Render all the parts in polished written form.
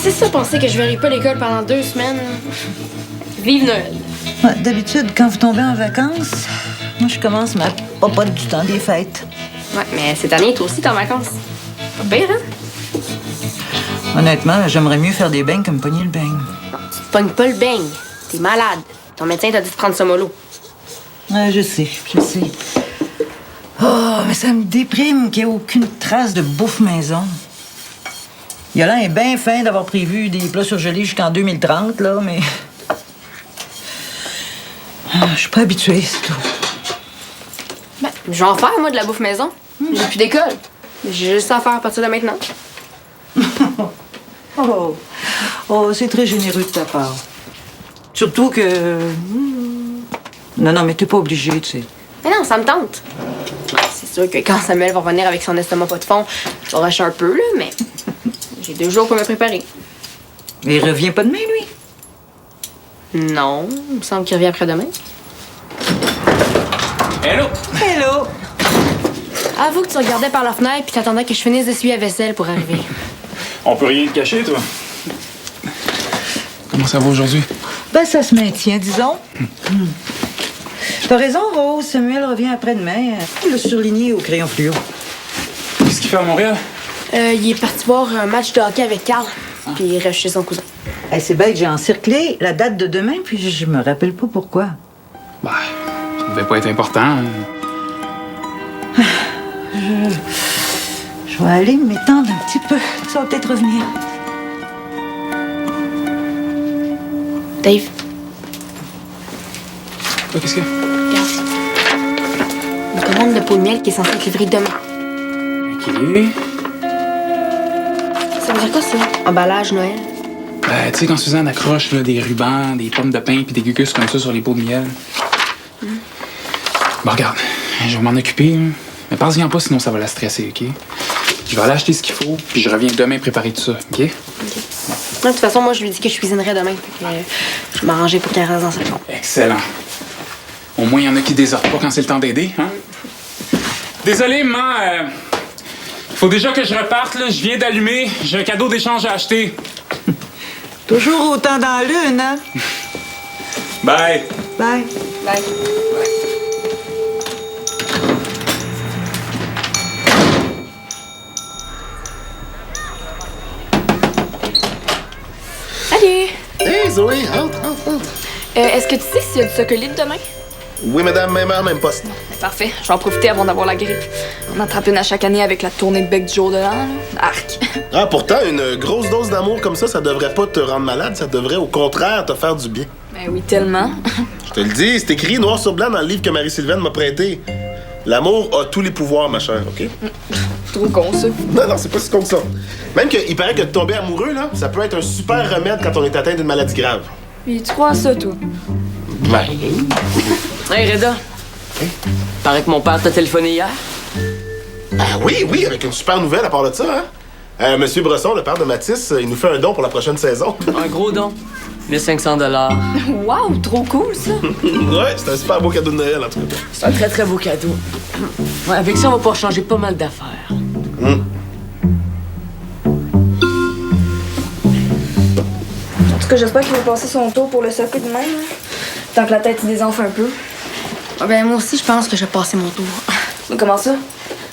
c'est ça, penser que je verrai pas l'école pendant 2 semaines. Vive Noël. Ouais, d'habitude, quand vous tombez en vacances, moi, je commence ma popote du temps des fêtes. Ouais, mais cette année, toi aussi, t'es en vacances. Pas pire, hein? Honnêtement, j'aimerais mieux faire des beignes que me pogner le beigne. Non, tu te pognes pas le beigne. T'es malade. Ton médecin t'a dit de prendre ça mollo. Ouais, je sais. Oh, mais ça me déprime qu'il n'y ait aucune trace de bouffe maison. Yolande est bien fin d'avoir prévu des plats surgelés jusqu'en 2030, là, mais... je suis pas habituée, c'est tout. Ben, je vais en faire, moi, de la bouffe maison. J'ai plus d'école. J'ai juste ça à faire à partir de maintenant. Oh, c'est très généreux de ta part. Surtout que... Non, mais t'es pas obligée, tu sais. Mais non, ça me tente. C'est sûr que quand Samuel va revenir avec son estomac pas de fond, je vais rusher un peu, là, mais j'ai 2 jours pour me préparer. Mais il revient pas demain, lui? Non, il me semble qu'il revient après-demain. Hello! Hello! Avoue que tu regardais par la fenêtre puis t'attendais que je finisse d'essuyer la vaisselle pour arriver. On peut rien te cacher, toi. Comment ça va aujourd'hui? Ben, ça se maintient, disons. T'as raison, Rose. Samuel revient après-demain. Il l'a surligné au crayon fluo. Qu'est-ce qu'il fait à Montréal? Il est parti voir un match de hockey avec Carl, puis il reste chez son cousin. Hey, c'est bête, j'ai encerclé la date de demain, puis je me rappelle pas pourquoi. Bah, ça devait pas être important. Hein. Je vais aller m'étendre un petit peu. Ça va peut-être revenir. Dave, Toi, qu'est-ce qu'il y a? regarde. Une commande de pot de miel qui est censée être livrée demain. OK. Ça veut dire quoi, ça? Emballage Noël? Tu sais, quand Suzanne accroche là, des rubans, des pommes de pain puis des gugus comme ça sur les pots de miel. Bon, regarde, je vais m'en occuper. Hein. Mais pense-y pas, sinon ça va la stresser, OK? Je vais aller acheter ce qu'il faut, puis je reviens demain préparer tout ça, OK? De toute façon, moi, je lui ai dit que je cuisinerais demain. Fait que, je vais m'arranger pour qu'elle reste dans sa chambre. Excellent. Au moins, il y en a qui désertent pas quand c'est le temps d'aider, hein? Désolé, maman. Faut déjà que je reparte, là. Je viens d'allumer. J'ai un cadeau d'échange à acheter. Toujours autant dans l'une, hein? Bye. Bye. Bye. Salut! Hey Zoé, entre. Est-ce que tu sais s'il y a du socolite demain? Oui, madame, même heure, même poste. Parfait, je vais en profiter avant d'avoir la grippe. On attrape une à chaque année avec la tournée de bec du jour de l'an. là. Arc. Ah, pourtant, une grosse dose d'amour comme ça devrait pas te rendre malade, ça devrait au contraire te faire du bien. Ben oui, tellement. Je te le dis, c'est écrit noir sur blanc dans le livre que Marie-Sylvaine m'a prêté. L'amour a tous les pouvoirs, ma chère, OK? Trop con, ça. Non, c'est pas si con que ça. Même qu'il paraît que de tomber amoureux, là, ça peut être un super remède quand on est atteint d'une maladie grave. Puis tu crois à ça, toi? Ben, Hey Reda, paraît que mon père t'a téléphoné hier. oui, avec une super nouvelle à part de ça, hein? Monsieur Bresson, le père de Mathis, il nous fait un don pour la prochaine saison. Un gros don. 1500 $. Wow, trop cool, ça. Ouais, c'est un super beau cadeau de Noël, en tout cas. C'est un très très beau cadeau. Ouais, avec ça, on va pouvoir changer pas mal d'affaires. En tout cas, j'espère qu'il va passer son tour pour le soccer de même. hein. Tant que la tête il désenfle un peu. Ah ben, moi aussi, je pense que je vais passer mon tour. Mais comment ça?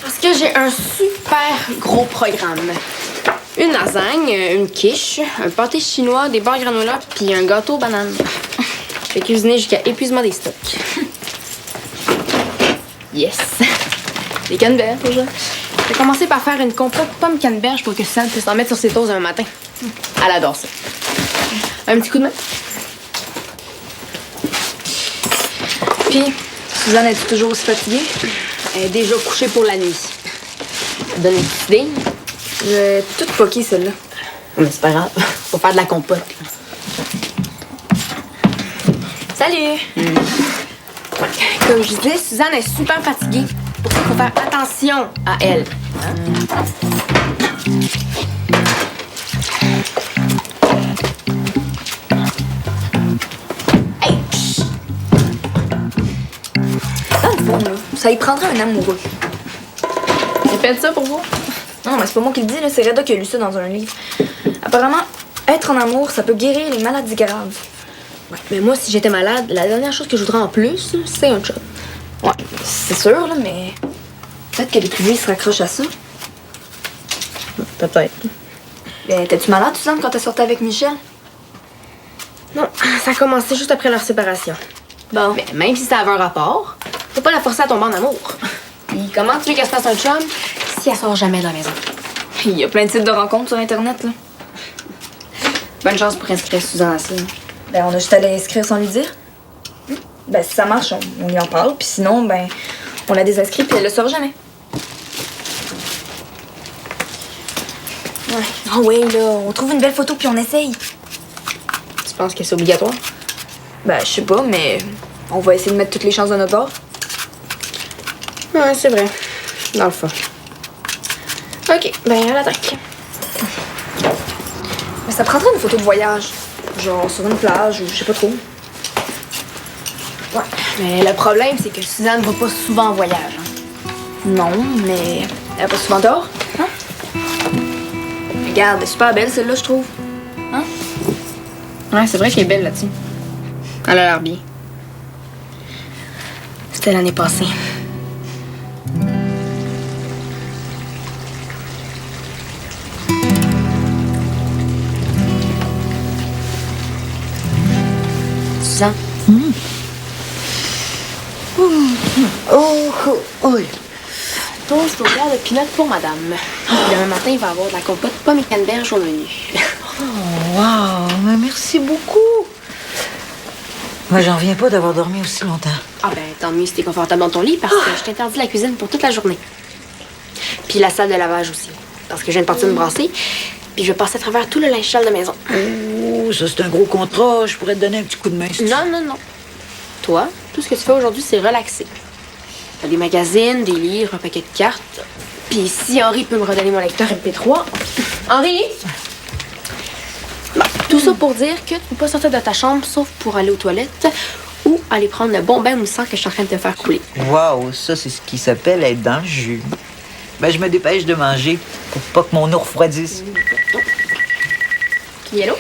Parce que j'ai un super gros programme. Une lasagne, une quiche, un pâté chinois, des barres granola, puis un gâteau aux bananes. Je vais cuisiner jusqu'à épuisement des stocks. Yes! Des canneberges, déjà. Je vais commencer par faire une compote pomme canneberge pour que Suzanne puisse en mettre sur ses toasts un matin. Elle adore ça. Un petit coup de main. Puis, Suzanne, es-tu toujours aussi fatiguée? Elle est déjà couchée pour la nuit. Ça donne une petite idée. J'ai toute poquée, celle-là. Mais c'est pas grave. Faut faire de la compote. Salut! Comme je disais, Suzanne est super fatiguée. Pour ça, il faut faire attention à elle. Hey! Chut! Dans le fond, là, ça y prendrait un amoureux. Répète ça pour vous. Non, mais c'est pas moi qui le dis, là, c'est Reda qui a lu ça dans un livre. Apparemment, Être en amour, ça peut guérir les maladies graves. Ouais, mais moi, si j'étais malade, la dernière chose que je voudrais en plus, c'est un job. Ouais, c'est sûr, là, mais peut-être que les privés se raccrochent à ça. Peut-être. Ben, t'es-tu malade, Suzanne, quand t'es sortie avec Michel? Non, ça a commencé juste après leur séparation. Bon. Mais même si ça avait un rapport, faut pas la forcer à tomber en amour. Puis comment tu veux qu'elle se fasse un chum si elle sort jamais de la maison? Puis il y a plein de sites de rencontres sur Internet, là. Bonne chance pour inscrire Suzanne à ça. Ben, on a juste à l'inscrire sans lui dire. Ben, si ça marche, on y en parle. Puis sinon, ben, on la désinscrit puis elle le saura jamais. Ouais. Ah ouais, là, on trouve une belle photo puis on essaye. Tu penses que c'est obligatoire? Ben, je sais pas, mais on va essayer de mettre toutes les chances de notre bord. Ouais, c'est vrai. Dans le fond. OK, ben à l'attaque. Mais ça prendrait une photo de voyage. Genre sur une plage ou je sais pas trop. Ouais. Mais le problème, c'est que Suzanne va pas souvent en voyage. Hein. Non, mais elle a pas souvent tort. Hein? Regarde, elle est super belle celle-là, je trouve. Hein? Ouais, c'est vrai qu'elle est belle là-dessus. Elle a l'air bien. C'était l'année passée. Suzanne? Oui. Toast au beurre de pinot pour madame. Demain matin, il va y avoir de la compote pomme et canneberge au menu. Oh, wow, mais merci beaucoup. Moi, j'en reviens pas d'avoir dormi aussi longtemps. Ah ben, tant mieux si t'es confortable dans ton lit parce que je t'interdis la cuisine pour toute la journée. Puis la salle de lavage aussi. Parce que je viens de partir me brasser. Puis je vais passer à travers tout le linge sale de maison. Oh, ça, c'est un gros contrat. Je pourrais te donner un petit coup de main. Si tu- Non, non, non. Toi, tout ce que tu fais aujourd'hui, c'est relaxer. T'as des magazines, des livres, un paquet de cartes. Puis si Henri peut me redonner mon lecteur MP3... Henri! Bon, tout ça pour dire que tu peux pas sortir de ta chambre sauf pour aller aux toilettes ou aller prendre le bon bain moussant que je suis en train de te faire couler. Wow, ça, c'est ce qui s'appelle être dans le jus. Ben, je me dépêche de manger pour pas que mon eau refroidisse. Qui est là?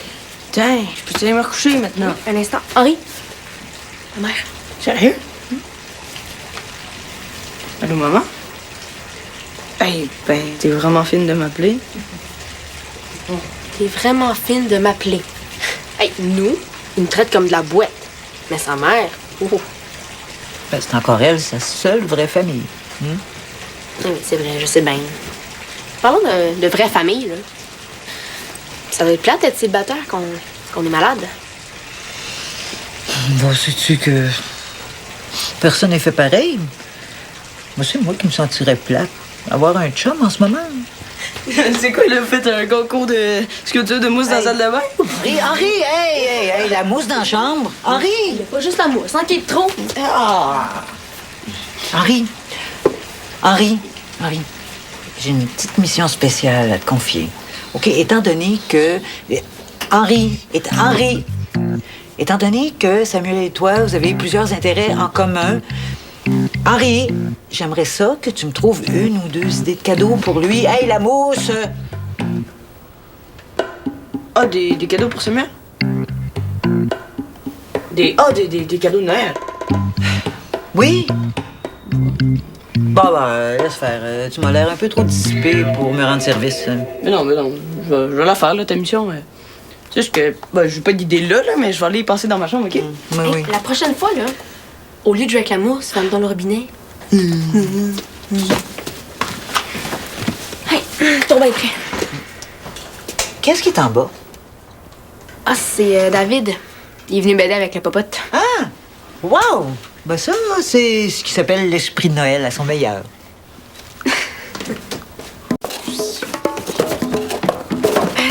Tiens, je peux aller me recoucher maintenant. Un instant. Henri? Ma mère. Sérieux? Allô, maman? Eh ben, t'es vraiment fine de m'appeler. T'es vraiment fine de m'appeler. Hey, nous, il me traite comme de la boîte. Mais sa mère, oh. Ben, c'est encore elle, sa seule vraie famille. Oui, c'est vrai, je sais bien. Parlons de vraie famille, là. Ça doit être plate d'être célibataire qu'on est malade. Bon, sais-tu que personne n'est fait pareil? Moi, c'est moi qui me sentirais plate. Avoir un chum en ce moment. C'est quoi, il a fait un concours de sculpture de mousse dans la salle de bain? Henri, hey, la mousse dans la chambre. Henri! Il y a pas juste la mousse, hein, qui est trop. Henri, j'ai une petite mission spéciale à te confier. OK, étant donné que Samuel et toi, vous avez plusieurs intérêts en commun, Henri, j'aimerais ça que tu me trouves une ou deux idées de cadeaux pour lui. Hey, la mousse! Ah, des cadeaux pour Samuel? Des cadeaux de Noël? Oui? Bon, ben, laisse faire. Tu m'as l'air un peu trop dissipé pour me rendre service. Mais non, je vais la faire, là, ta mission. Mais... C'est juste que, ben, j'ai pas d'idée là, mais je vais aller y passer dans ma chambre, OK? Oui, oui. La prochaine fois, là, au lieu de jouer avec la mousse, va dans le robinet. Hey, ton bain est prêt. Qu'est-ce qui est en bas? Ah, c'est David. Il est venu m'aider avec la popote. Ah! Wow! Ben ça, c'est ce qui s'appelle l'esprit de Noël à son meilleur.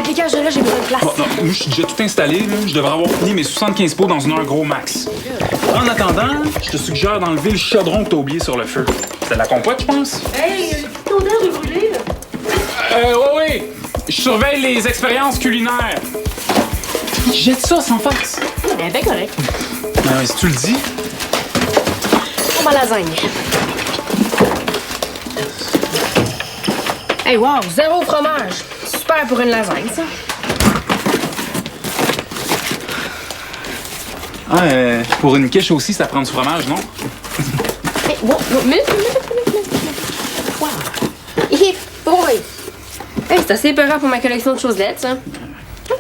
Dégage de là, j'ai besoin de place. Bon, non, moi, je suis déjà tout installé. Là. Je devrais avoir fini mes 75 pots dans une heure gros max. En attendant, je te suggère d'enlever le chaudron que t'as oublié sur le feu. C'est de la compote, je pense? Hey, il y a une petite odeur de brûlé, là. Oui. Je surveille les expériences culinaires. Jette ça sans farce. Eh ben, correct. Ben, si tu le dis. Pour ma lasagne. Hey, wow, 0 fromage. Super pour une lasagne, ça. Ah, pour une quiche aussi, ça prend du fromage, non? Hey, wow, minute. Wow. Hey, boy! Hey, c'est assez épeurant pour ma collection de choselettes, ça.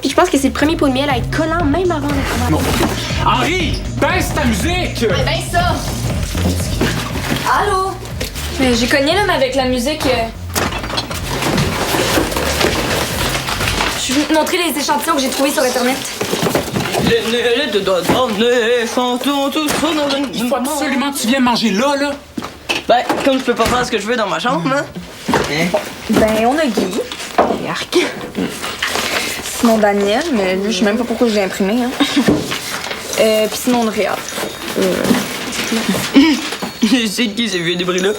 Puis je pense que c'est le premier pot de miel à être collant même avant d'être Bon. Henri, baisse ta musique! Ouais, ben ça! Allô? J'ai cogné, là, mais avec la musique... Je vais vous montrer les échantillons que j'ai trouvés sur Internet. Il faut absolument que tu viennes manger là. Ben, comme je peux pas faire ce que je veux dans ma chambre, hein? Ben, on a Guy. Et Arc. Sinon Daniel, mais lui, je sais même pas pourquoi je l'ai imprimé, hein. Puis sinon on a Réa. C'est qui ces vieux débris-là?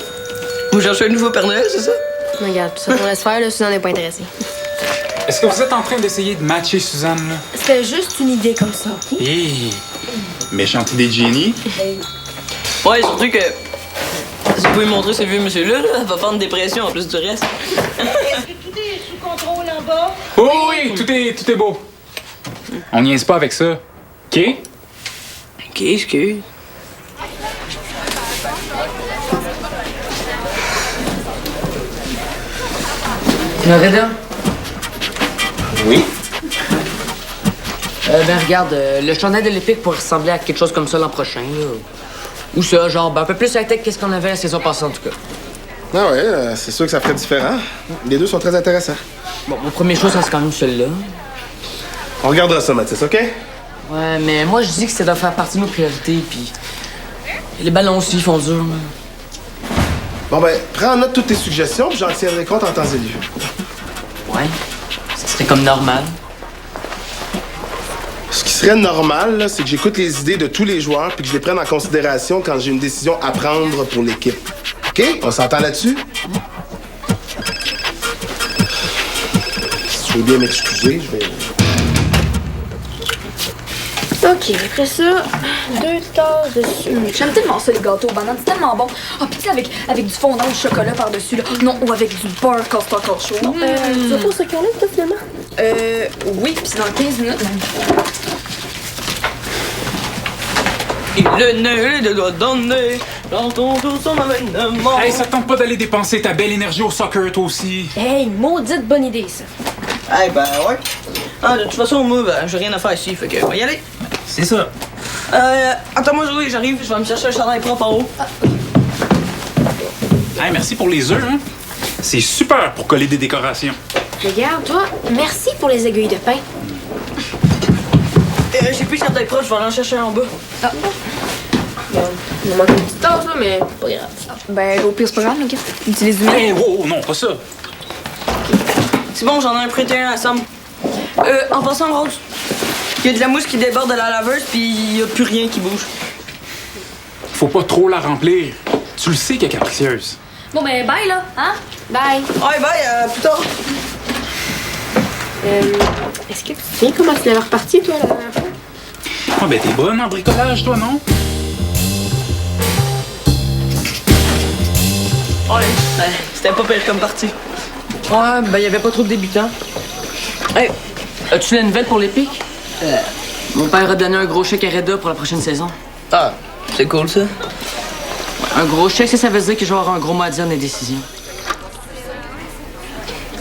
Vous cherchez un nouveau Père Noël, c'est ça? Regarde, tout ça qu'on laisse faire, là, Suzanne n'est pas intéressée. Est-ce que vous êtes en train d'essayer de matcher Suzanne, là? C'était juste une idée comme ça, OK? Hé! Méchante idée de génie. Ouais, surtout que... Si vous pouvez montrer ce vieux monsieur-là, là, elle va prendre des pressions en plus du reste. Est-ce que tout est sous contrôle en bas? Oh oui, tout est beau. On niaise pas avec ça. OK? Qu'est-ce que... Reda? Oui? Ben regarde, le chandail de l'Épique pourrait ressembler à quelque chose comme ça l'an prochain, là. Ou ça, genre, ben, un peu plus high-tech qu'est-ce qu'on avait la saison passée, en tout cas. Ah ouais, c'est sûr que ça ferait différent. Les deux sont très intéressants. Bon, mon premier choix, ça c'est quand même celui-là. On regardera ça, Mathis, OK? Ouais, mais moi, je dis que ça doit faire partie de nos priorités, puis... Les ballons aussi, ils font dur, là. Bon, ben, prends en note toutes tes suggestions, puis j'en tiendrai compte en temps et lieu. Ouais. Ça serait comme normal. Ce qui serait normal, là, c'est que j'écoute les idées de tous les joueurs puis que je les prenne en considération quand j'ai une décision à prendre pour l'équipe. OK? On s'entend là-dessus? Si je veux bien m'excuser, je vais... OK, après ça, 2 tasses de sucre. J'aime tellement ça, les gâteaux aux bananes. C'est tellement bon. Ah, puis tu sais, avec du fondant au chocolat par-dessus, là. Non, ou avec du beurre casse-toi chaud. Tu vas pas au second là, toi, finalement? Oui, puis c'est dans 15 minutes, même. Il ne le doit donner dans ton tout son avènement. Hey, ça te tente pas d'aller dépenser ta belle énergie au soccer, toi aussi? Hey, maudite bonne idée, ça. Eh ben ouais. Ah, de toute façon, moi, ben, j'ai rien à faire ici, fait que on va y aller. C'est ça. Attends-moi, Zoé, j'arrive, je vais me chercher un chandail propre en haut. Hey, merci pour les œufs, hein? C'est super pour coller des décorations. Regarde, toi, merci pour les aiguilles de pain. J'ai plus de chandail propre, je vais aller en chercher un en bas. Il me manque une petite tasse, là, mais pas grave. Ben, au pire, c'est pas grave, OK? Utilise du Hey, oh, non, pas ça. C'est bon, j'en ai prêté un à Sam. En passant, Rose, il y a de la mousse qui déborde de la laveuse, puis il y a plus rien qui bouge. Faut pas trop la remplir. Tu le sais qu'elle est capricieuse. Bon, ben, bye, là, hein? Bye. Ouais, bye, plus tard. Est-ce que tu te souviens comment tu l'avais reparti, toi, la dernière fois? Ah, ben, t'es bonne en bricolage, toi, non? Ouais, c'était pas pire comme partie. Ouais, ben, y avait pas trop de débutants. Hey, as-tu la nouvelle pour l'Épique? Mon père a donné un gros chèque à Reda pour la prochaine saison. Ah, c'est cool, ça. Un gros chèque, ça veut dire que je vais avoir un gros mot à dire dans les décisions.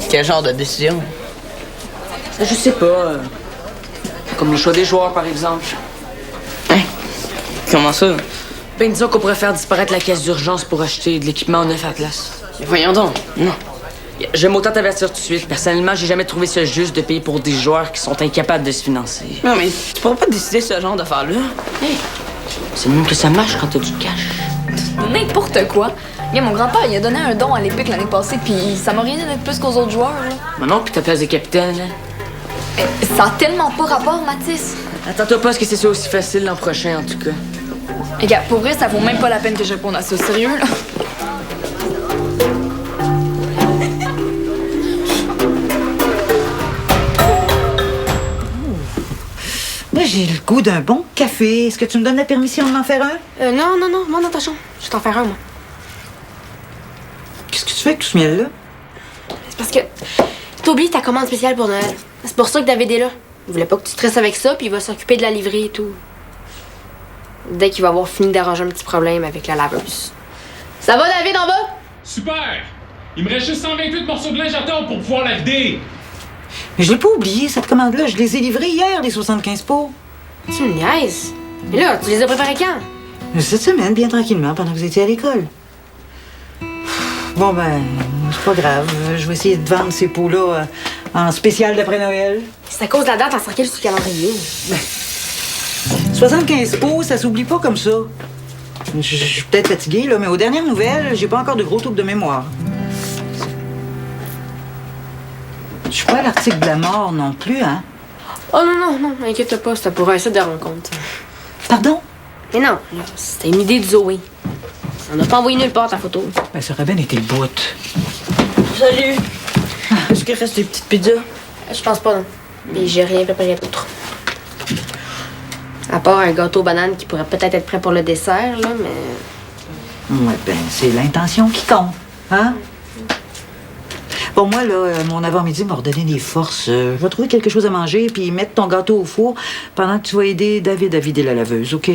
Quel genre de décision? Je sais pas. Comme le choix des joueurs, par exemple. Hein? Comment ça? Ben, disons qu'on pourrait faire disparaître la caisse d'urgence pour acheter de l'équipement neuf à la place. Voyons donc. Non. J'aime autant t'avertir tout de suite. Personnellement, j'ai jamais trouvé ça juste de payer pour des joueurs qui sont incapables de se financer. Non, mais tu pourras pas décider ce genre d'affaires-là. Hey, c'est même que ça marche quand t'as du cash. N'importe quoi. Regarde, mon grand-père, il a donné un don à l'Épique l'année passée, puis ça m'a rien donné de plus qu'aux autres joueurs, là. Mais non, puis ta place de capitaine, là. Ça a tellement pas rapport, Mathis. Attends-toi pas à ce que c'est ça aussi facile l'an prochain, en tout cas. Regarde, pour vrai, ça vaut même pas la peine que je réponde à ça. Sérieux, là? Moi, j'ai le goût d'un bon café. Est-ce que tu me donnes la permission de m'en faire un? Non, va dans ta chambre. Je vais t'en faire un, moi. Qu'est-ce que tu fais avec tout ce miel-là? C'est parce que t'as oublié ta commande spéciale pour Noël. C'est pour ça que David est là. Il voulait pas que tu stresses avec ça, puis il va s'occuper de la livrée et tout. dès qu'il va avoir fini d'arranger un petit problème avec la laveuse. Ça va, David, en bas? Super! Il me reste juste 128 morceaux de linge à tordre pour pouvoir la vider. Mais je l'ai pas oublié, cette commande-là. Je les ai livrés hier, les 75 pots. Tu me niaises? Mais là, tu les as préparés quand? Cette semaine, bien tranquillement, pendant que vous étiez à l'école. Bon, ben, c'est pas grave. Je vais essayer de vendre ces pots-là en spécial d'après Noël. C'est à cause de la date en laquelle sur le calendrier. 75 pots, ça s'oublie pas comme ça. Je suis peut-être fatiguée, là, mais aux dernières nouvelles, j'ai pas encore de gros troubles de mémoire. Je suis pas à l'article de la mort non plus, hein? Oh non, inquiète pas, c'était pour un site de rencontre. Pardon? Mais non, là, c'était une idée de Zoé. On n'a pas envoyé nulle part ta photo. Ben, ça aurait bien été le bout. Salut! Est-ce qu'il reste des petites pizzas? Je pense pas, non. Et j'ai rien préparé d'autre. À part un gâteau aux bananes qui pourrait peut-être être prêt pour le dessert, là, mais... Ouais, ben, c'est l'intention qui compte, hein? Bon, moi, là, mon avant-midi m'a redonné des forces. Je vais trouver quelque chose à manger puis mettre ton gâteau au four pendant que tu vas aider David à vider la laveuse, OK?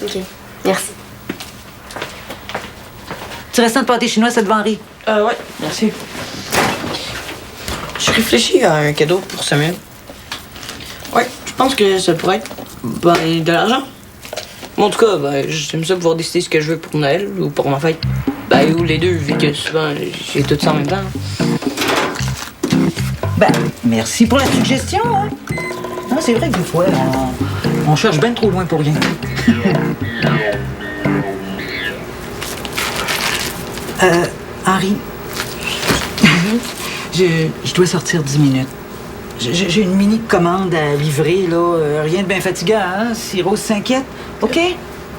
OK. Merci. Tu restes de pâté chinois, ça te vend rire. Ouais, merci. J'ai réfléchi à un cadeau pour Samuel. Ouais, je pense que ça pourrait être de l'argent. En tout cas, j'aime ça pouvoir décider ce que je veux pour Noël ou pour ma fête. Ou les deux, vu que souvent j'ai tout ça en même temps. Ben, merci pour la suggestion, hein? Non, c'est vrai que des fois, on cherche bien trop loin pour rien. Henri, je dois sortir 10 minutes. J'ai une mini commande à livrer, là. Rien de bien fatigant, hein? Si Rose s'inquiète, OK?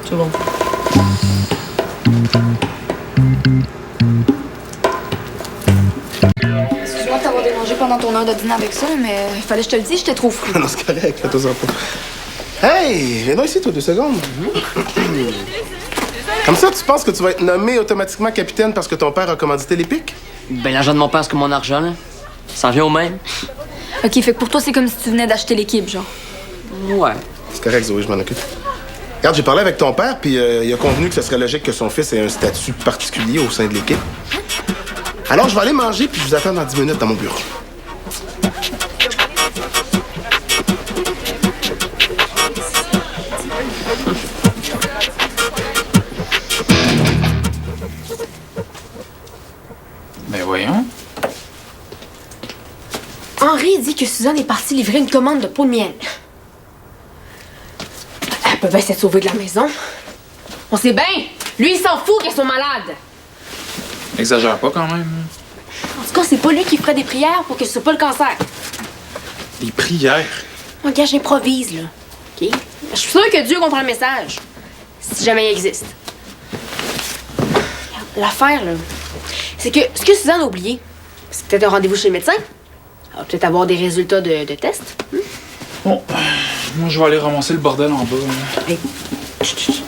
C'est bon. Excuse-moi de t'avoir dérangé pendant ton heure de dîner avec ça, mais fallait que je te le dise, j'étais trop fou. Non, c'est correct, fais-toi-en pas. Hey, viens donc ici, toi, 2 secondes. Comme ça, tu penses que tu vas être nommé automatiquement capitaine parce que ton père a commandité les pics? Ben, l'argent de mon père, c'est comme mon argent, là. Ça en vient au même. OK, fait que pour toi, c'est comme si tu venais d'acheter l'équipe, genre. Ouais. C'est correct, Zoé, je m'en occupe. Regarde, j'ai parlé avec ton père, puis il a convenu que ce serait logique que son fils ait un statut particulier au sein de l'équipe. Alors, je vais aller manger, puis je vous attends dans 10 minutes dans mon bureau. Ben voyons. Henri dit que Suzanne est partie livrer une commande de pot de miel. Elle peut bien s'être sauvée de la maison. On sait bien. Lui, il s'en fout qu'elle soit malade. Exagère pas quand même. En tout cas, c'est pas lui qui ferait des prières pour que ce soit pas le cancer. Des prières. Mon gars, j'improvise, là. OK? Je suis sûre que Dieu comprend le message. Si jamais il existe. L'affaire, là, c'est que ce que Suzanne a oublié, c'est peut-être un rendez-vous chez le médecin. Elle va peut-être avoir des résultats de test. Bon, moi je vais aller ramasser le bordel en bas. Hey, chut, chut.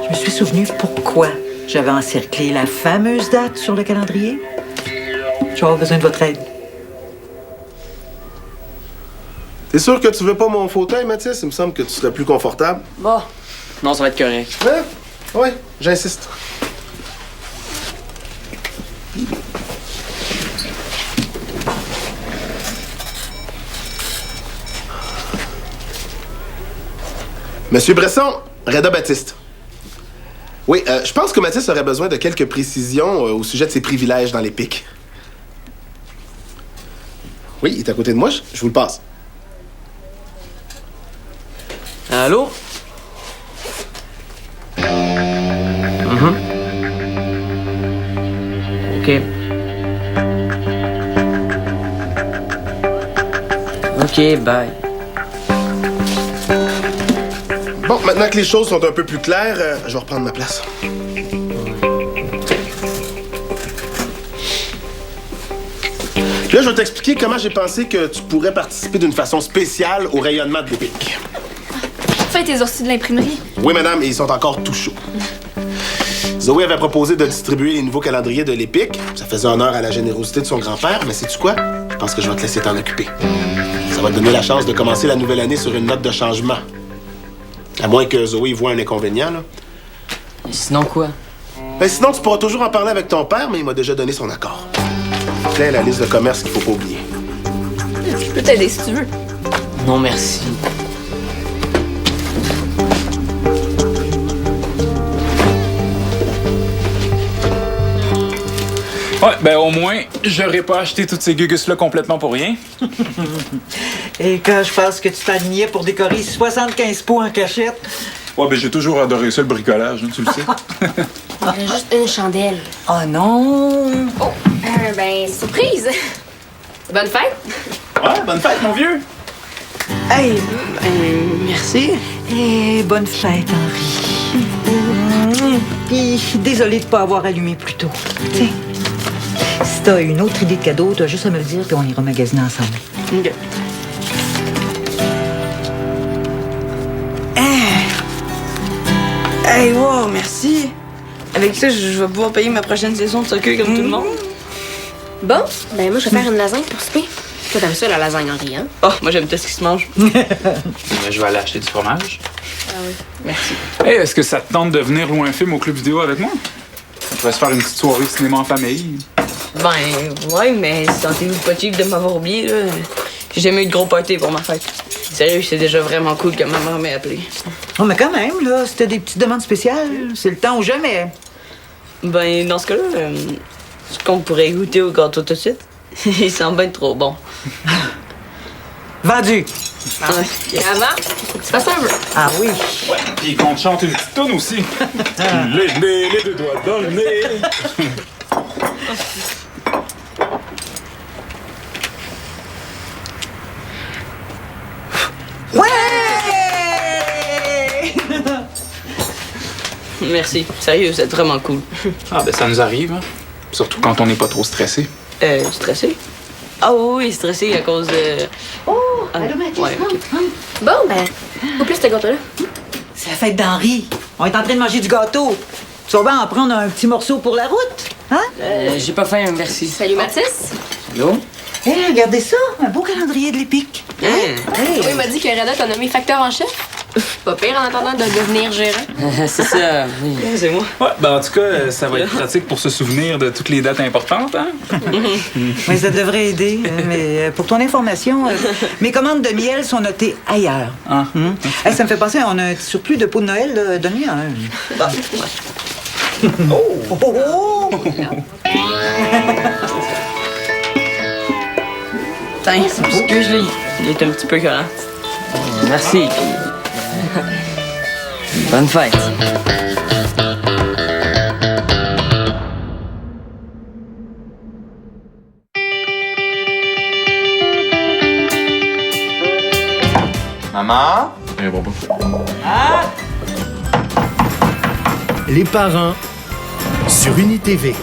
Je me suis souvenu pourquoi j'avais encerclé la fameuse date sur le calendrier. Je vais avoir besoin de votre aide. T'es sûr que tu veux pas mon fauteuil, Mathis? Il me semble que tu serais plus confortable. Bon. Non, ça va être correct. Hein? Oui, j'insiste. Monsieur Bresson, Reda Baptiste. Oui, je pense que Mathis aurait besoin de quelques précisions au sujet de ses privilèges dans les pics. Oui, il est à côté de moi, je vous le passe. Allô? OK. OK, bye. Bon, maintenant que les choses sont un peu plus claires, je vais reprendre ma place. Puis là, je vais t'expliquer comment j'ai pensé que tu pourrais participer d'une façon spéciale au rayonnement de l'Épique. Fais tes orties de l'imprimerie. Oui, madame, et ils sont encore tout chauds. Zoé avait proposé de distribuer les nouveaux calendriers de l'Épique. Ça faisait honneur à la générosité de son grand-père, mais sais-tu quoi? Je pense que je vais te laisser t'en occuper. Ça va te donner la chance de commencer la nouvelle année sur une note de changement. À moins que Zoé voit un inconvénient, là. Et sinon quoi? Ben sinon, tu pourras toujours en parler avec ton père, mais il m'a déjà donné son accord. Plein la liste de commerces qu'il faut pas oublier. Je peux t'aider si tu veux. Non, merci. Ouais, ben au moins, j'aurais pas acheté toutes ces gugus-là complètement pour rien. Et quand je pense que tu t'alignais pour décorer 75 pots en cachette. Ouais, ben j'ai toujours adoré ça, le bricolage, hein, tu le sais. Il y a juste une chandelle. Oh non! Oh, ben, surprise! Bonne fête! Ouais, bonne fête, mon vieux! Hey! Merci. Et bonne fête, Henri. Puis, désolée de pas avoir allumé plus tôt. Tiens. Si t'as une autre idée de cadeau, t'as juste à me le dire, puis on ira magasiner ensemble. OK. Hey, wow, merci. Avec ça, je vais pouvoir payer ma prochaine session de soccer comme tout le monde. Bon, ben, moi, je vais faire une lasagne pour souper. Toi, t'aimes ça, la lasagne, Henri, hein? Oh, moi, j'aime tout ce qui se mange. Je vais aller acheter du fromage. Ah oui. Merci. Hey, est-ce que ça te tente de venir louer un film au club vidéo avec moi? On pourrait se faire une petite soirée cinéma en famille. Ben, ouais, mais sentez-vous pas cheap de m'avoir oublié, là? J'ai jamais eu de gros party pour ma fête. Sérieux, c'est déjà vraiment cool que ma mère m'ait appelé. Oh, mais quand même, là, si t'as des petites demandes spéciales, c'est le temps ou jamais. Ben, dans ce cas-là, est-ce qu'on pourrait goûter au gâteau tout de suite? Il sent bien trop bon. Vendu! Et avant, faut que tu fasses un vœu. Ah oui! Ouais, puis qu'on te chante une petite toune aussi. Les deux doigts dans le nez. Ouais! Merci. Sérieux, vous êtes vraiment cool. Ah, ben ça nous arrive, hein. Surtout quand on n'est pas trop stressé. Stressé? Ah oui, stressé à cause de... Oh! Ah, Allô, Mathis? ouais, ok. Bon, ben, au plus, ce gâteau-là. C'est la fête d'Henri. On est en train de manger du gâteau. Tu vas bien en prendre un petit morceau pour la route? Hein? J'ai pas faim, merci. Salut, Mathis. Allô? Hé, regardez ça! Un beau calendrier de l'Épique. Oui, il m'a dit que Reda t'a nommé facteur en chef. Pas pire en attendant de devenir gérant. C'est ça, oui. C'est moi. Ouais, ben en tout cas, ça va être pratique pour se souvenir de toutes les dates importantes, hein? Mais ça devrait aider. Mais pour ton information, mes commandes de miel sont notées ailleurs. Ah. Hey, ça me fait penser, on a un petit surplus de pots de Noël. Donne-lui un. Bah, Oh! Oh! Oh! tiens, excuse-le. Il est un petit peu collant. Merci. Bonne fête. Maman? Les parents sur UniTV.